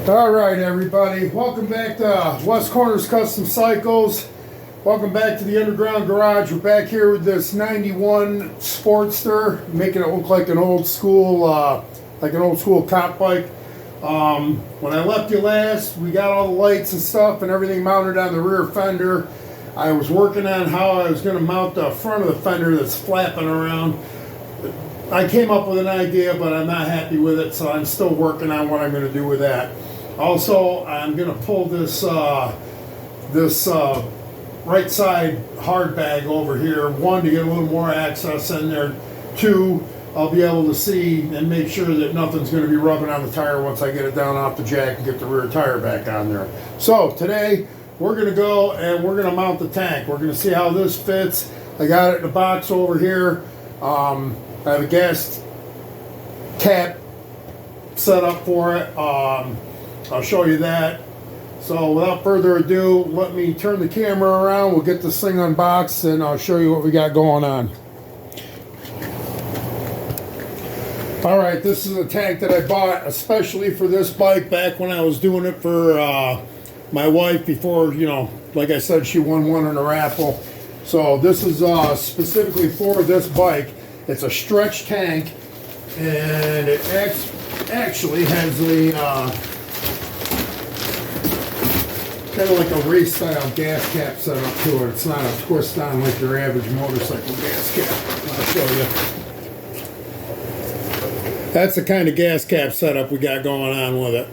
All right, everybody. Welcome back to West Corners Custom Cycles. Welcome back to the underground garage. We're back here with this '91 Sportster, making it look like an old school, cop bike. When I left you last, we got all the lights and stuff and everything mounted on the rear fender. I was working on how I was going to mount the front of the fender that's flapping around. I came up with an idea, but I'm not happy with it, so I'm still working on what I'm going to do with that. Also, I'm going to pull this right side hard bag over here. One, to get a little more access in there. Two, I'll be able to see and make sure that nothing's going to be rubbing on the tire once I get it down off the jack and get the rear tire back on there. So today we're going to go and we're going to mount the tank. We're going to see how this fits. I got it in a box over here. I have a gas cap set up for it. I'll show you that. So without further ado, let me turn the camera around. We'll get this thing unboxed and I'll show you what we got going on. All right, this is a tank that I bought especially for this bike back when I was doing it for my wife before, you know, like I said, she won one in a raffle. So this is specifically for this bike. It's a stretch tank, and it actually has a kind of like a race style gas cap set up to it. It's not a twist on like your average motorcycle gas cap. I'll show you. That's the kind of gas cap setup we got going on with it.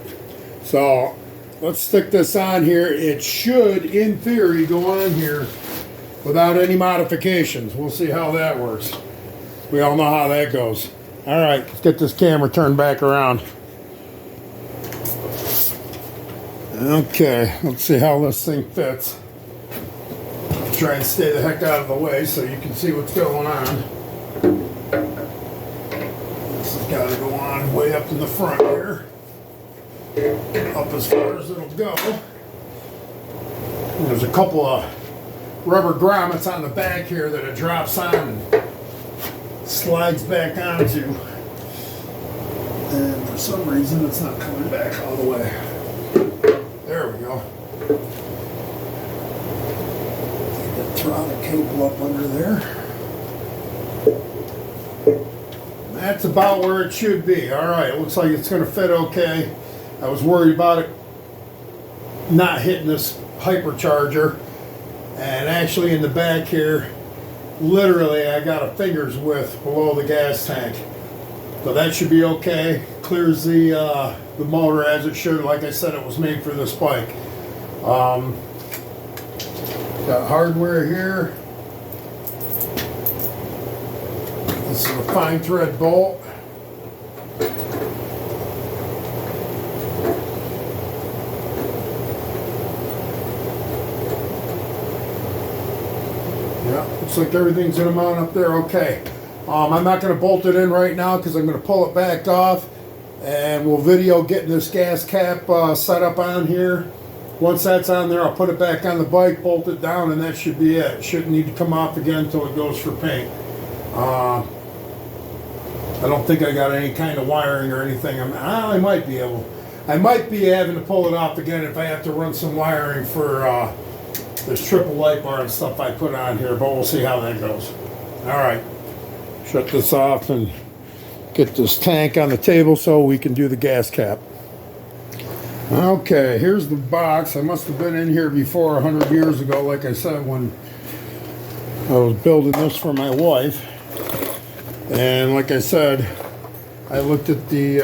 So let's stick this on here. It should, in theory, go on here without any modifications. We'll see how that works. We all know how that goes. All right, let's get this camera turned back around. Okay, let's see how this thing fits. Try and stay the heck out of the way so you can see what's going on. This has got to go on way up in the front here. Up as far as it'll go. And there's a couple of rubber grommets on the back here that it drops on and slides back onto. And for some reason it's not coming back all the way. There we go. Get the throttle cable up under there. That's about where it should be. All right, it looks like it's going to fit okay. I was worried about it not hitting this hypercharger. And actually in the back here, literally I got a finger's width below the gas tank. So that should be okay. Clears the motor as it should. Like I said, it was made for this bike. Got hardware here. This is a fine thread bolt. Yeah, looks like everything's going to mount up there okay. I'm not going to bolt it in right now because I'm going to pull it back off and we'll video getting this gas cap set up on here. Once that's on there, I'll put it back on the bike, bolt it down, and that should be it. It shouldn't need to come off again until it goes for paint. I don't think I got any kind of wiring or anything. I might be able. I might be having to pull it off again if I have to run some wiring for this triple light bar and stuff I put on here, but we'll see how that goes. All right. Shut this off and get this tank on the table so we can do the gas cap. Okay, here's the box. I must have been in here before 100 years ago, like I said, when I was building this for my wife. And like I said, I looked at the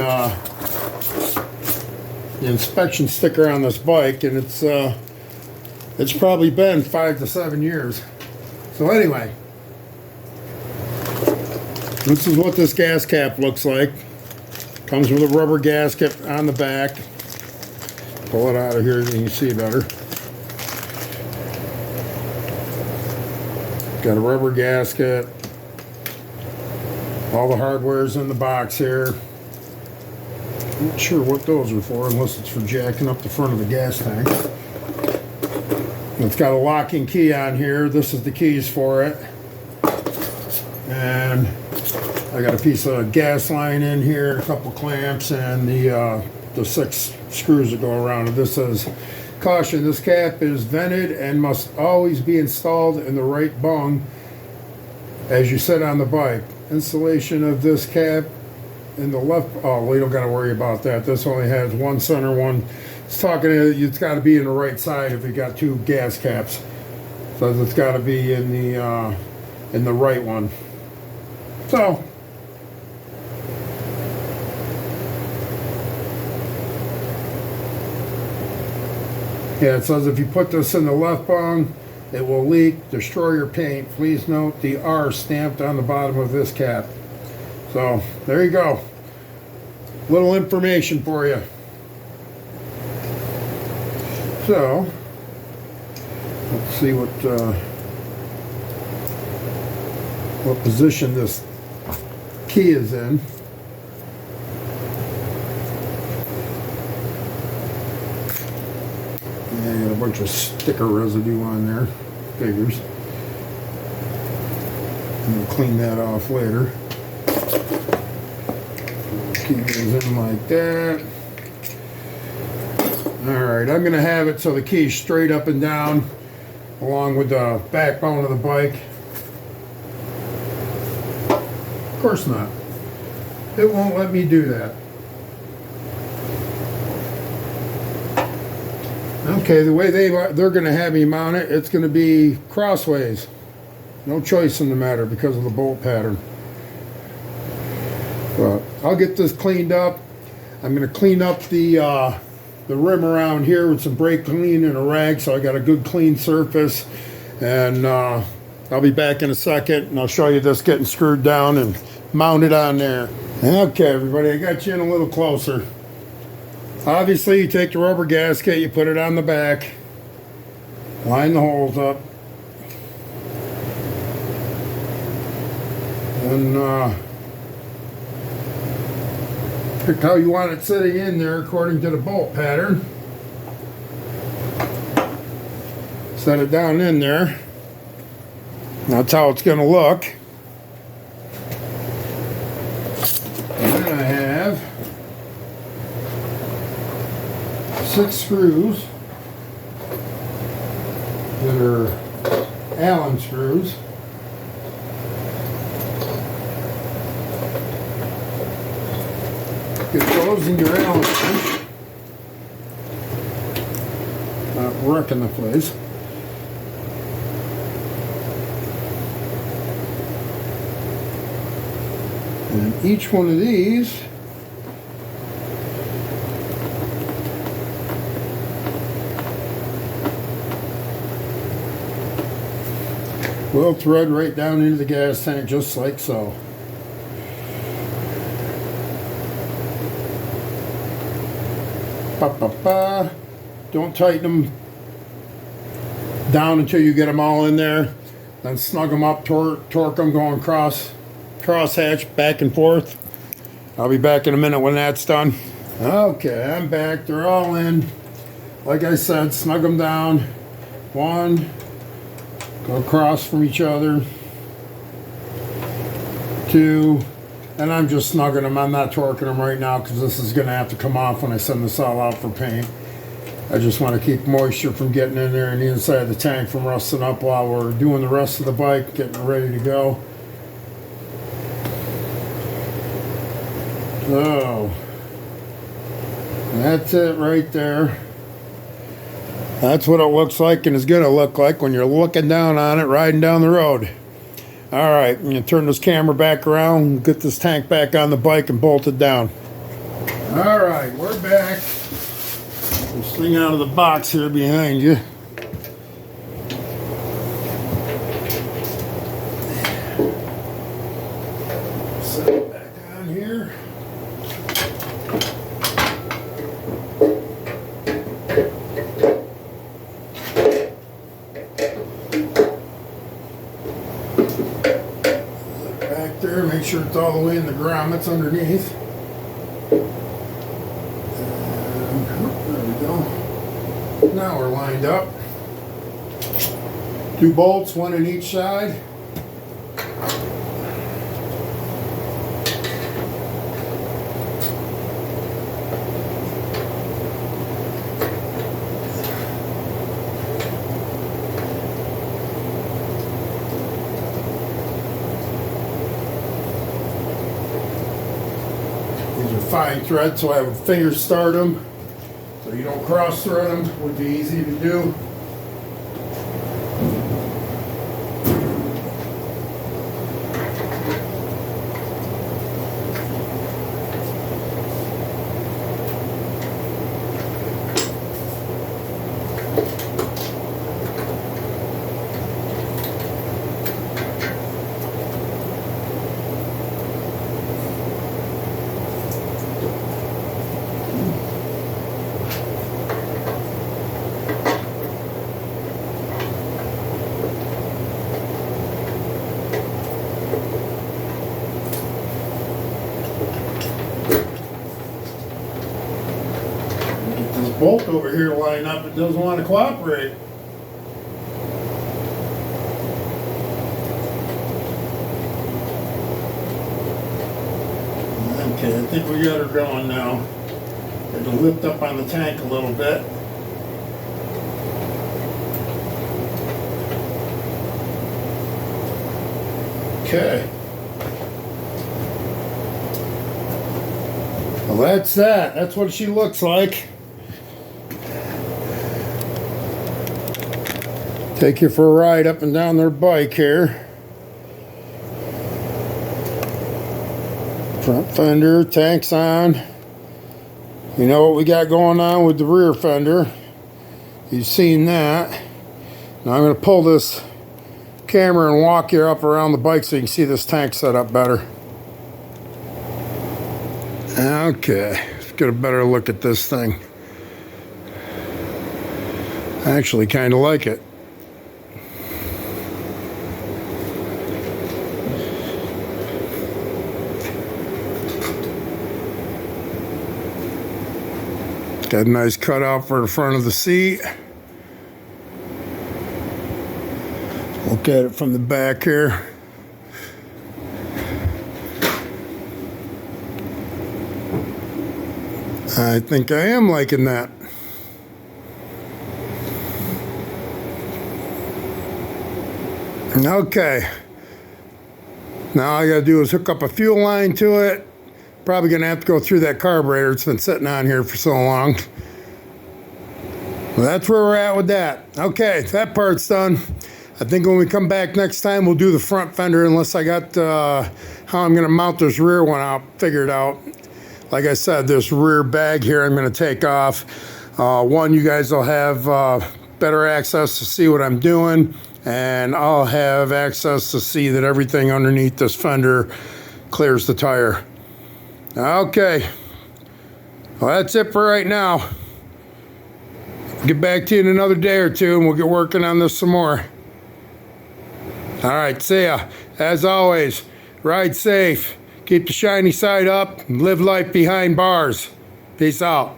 inspection sticker on this bike, and it's probably been 5 to 7 years. So anyway, this is what this gas cap looks like. Comes with a rubber gasket on the back. Pull it out of here so you can see better. Got a rubber gasket. All the hardware's in the box here. I'm not sure what those are for unless it's for jacking up the front of the gas tank. It's got a locking key on here. This is the keys for it. And I got a piece of gas line in here, a couple clamps, and the 6 screws that go around it. This says, caution, this cap is vented and must always be installed in the right bung as you sit on the bike. Installation of this cap in the left, oh, we don't got to worry about that. This only has one center one. It's talking, it's got to be in the right side if you got two gas caps. So it's got to be in the right one. So yeah, it says if you put this in the left bung, it will leak, destroy your paint. Please note the R stamped on the bottom of this cap. So there you go. Little information for you. So let's see what position this key is in. Yeah, I got a bunch of sticker residue on there. Figures. I'm going to clean that off later. Key goes in like that. Alright, I'm going to have it so the key's straight up and down along with the backbone of the bike. Of course not. It won't let me do that. Okay, the way they're going to have me mount it, it's going to be crossways. No choice in the matter because of the bolt pattern. But I'll get this cleaned up. I'm going to clean up the rim around here with some brake clean and a rag, so I got a good clean surface. And I'll be back in a second, and I'll show you this getting screwed down and mounted on there. Okay, everybody, I got you in a little closer. Obviously, you take the rubber gasket, you put it on the back, line the holes up, and pick how you want it sitting in there according to the bolt pattern. Set it down in there. That's how it's going to look. And then I have 6 screws that are Allen screws. Get those in your Allen wrench. Not wrecking the place. And each one of these will thread right down into the gas tank just like so. Ba-ba-ba. Don't tighten them down until you get them all in there. Then snug them up, torque them going cross hatch back and forth. I'll be back in a minute when that's done. Okay, I'm back. They're all in. Like I said, snug them down. One. Go across from each other. 2, and I'm just snugging them. I'm not torquing them right now because this is going to have to come off when I send this all out for paint. I just want to keep moisture from getting in there and the inside of the tank from rusting up while we're doing the rest of the bike, getting it ready to go. So, that's it right there. That's what it looks like and is going to look like when you're looking down on it riding down the road. Alright, I'm going to turn this camera back around, get this tank back on the bike and bolt it down. Alright, we're back. This thing out of the box here behind you. Set it back on here. Back there, make sure it's all the way in the grommets underneath. Now we're lined up. 2 bolts, 1 in each side. fine thread, so I would finger start them so you don't cross thread them. Would be easy to do. Bolt over here to line up, it doesn't want to cooperate. Okay, I think we got her going now. Got to lift up on the tank a little bit. Okay. Well, that's that. That's what she looks like. Take you for a ride up and down their bike here. Front fender, tanks on. You know what we got going on with the rear fender. You've seen that. Now I'm going to pull this camera and walk you up around the bike so you can see this tank set up better. Okay, let's get a better look at this thing. I actually kind of like it. Got a nice cutout for the front of the seat. Look at it from the back here. I think I am liking that. Okay. Now all I gotta do is hook up a fuel line to it. Probably gonna have to go through that carburetor. It's been sitting on here for so long. Well, that's where we're at with that. Okay, that part's done. I think when we come back next time, we'll do the front fender, unless I got how I'm gonna mount this rear one out figured out. Like I said, this rear bag here I'm gonna take off. One, you guys will have better access to see what I'm doing, and I'll have access to see that everything underneath this fender clears the tire. Okay, well, that's it for right now. Get back to you in another day or two and we'll get working on this some more. All right, see ya. As always, ride safe, keep the shiny side up, and live life behind bars. Peace out.